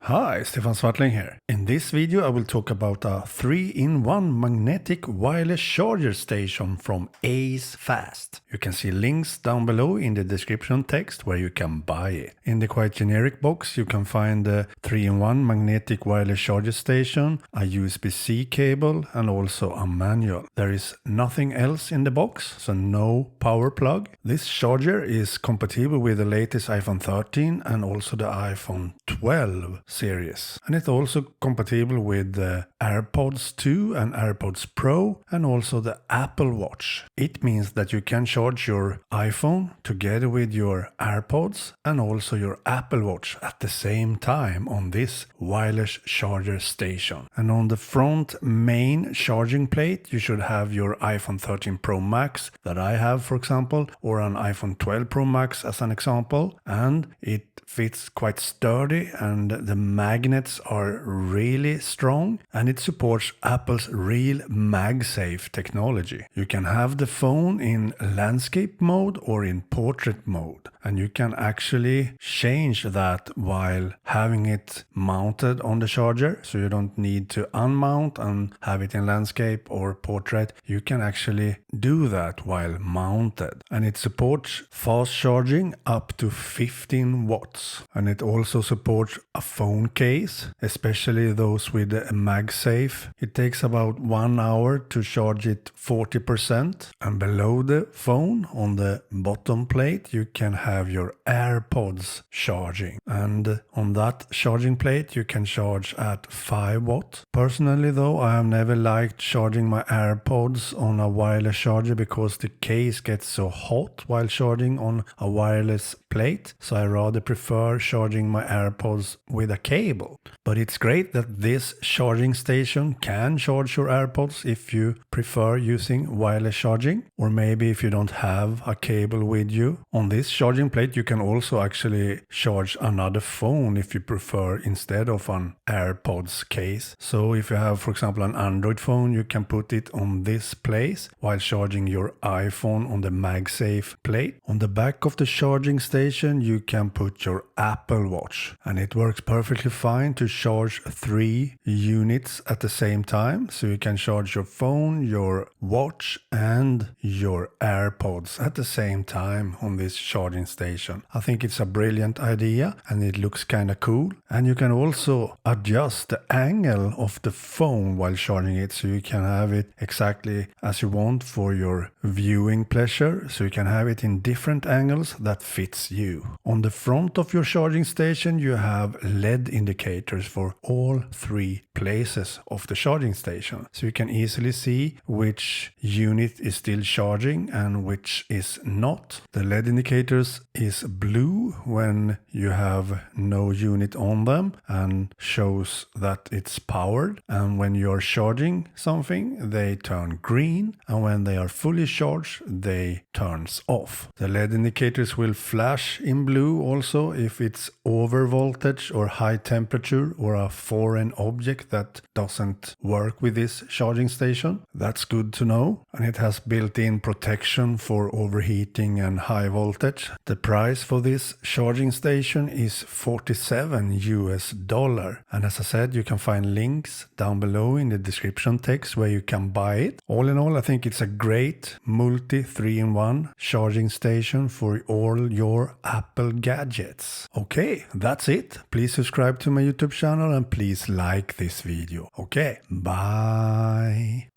Hi, Stefan Swartling here. In this video I will talk about a 3-in-1 magnetic wireless charger station from ACEFAST. You can see links down below in the description text where you can buy it. In the quite generic box you can find the 3-in-1 magnetic wireless charger station, a USB-C cable and also a manual. There is nothing else in the box, so no power plug. This charger is compatible with the latest iPhone 13 and also the iPhone 12 series, and it's also compatible with the AirPods 2 and AirPods Pro and also the Apple Watch. It means that you can charge your iPhone together with your AirPods and also your Apple Watch at the same time on this wireless charger station. And on the front main charging plate you should have your iPhone 13 Pro Max that I have, for example, or an iPhone 12 Pro Max as an example, and it fits quite sturdy and the magnets are really strong, and it supports Apple's real MagSafe technology. You can have the phone in landscape mode or in portrait mode, and you can actually change that while having it mounted on the charger, so you don't need to unmount and have it in landscape or portrait. You can actually do that while mounted, and it supports fast charging up to 15 watts, and it also supports a phone case, especially those with a MagSafe. It takes about 1 hour to charge it 40%, and below the phone on the bottom plate you can have your AirPods charging, and on that charging plate you can charge at 5 watts. Personally though, I have never liked charging my AirPods on a wireless charger because the case gets so hot while charging on a wireless plate, so I rather prefer charging my AirPods with a cable. But it's great that this charging station can charge your AirPods if you prefer using wireless charging, or maybe if you don't have a cable with you. On this charging plate you can also actually charge another phone if you prefer, instead of an AirPods case. So if you have, for example, an Android phone, you can put it on this place while charging your iPhone on the MagSafe plate. On the back of the charging station you can put your Apple Watch, and it works perfectly fine to charge 3 units at the same time, so you can charge your phone, your watch and your AirPods at the same time on this charging station. I think it's a brilliant idea and it looks kind of cool, and you can also adjust the angle of the phone while charging it, so you can have it exactly as you want for your viewing pleasure, so you can have it in different angles that fits you. On the front of your charging station you have LED indicators for all 3 places of the charging station, so you can easily see which unit is still charging and which is not. The LED indicators is blue when you have no unit on them and shows that it's powered, and when you are charging something they turn green, and when they are fully charged they turns off. The LED indicators will flash in blue also if it's over voltage or high temperature or a foreign object that doesn't work with this charging station. That's good to know, and it has built-in protection for overheating and high voltage. The price for this charging station is $47, and as I said, you can find links down below in the description text where you can buy it. All in all, I think it's a great multi 3-in-1 charging station for all your Apple gadgets. Okay, that's it. Please subscribe to my YouTube channel and please like this video. Okay, bye.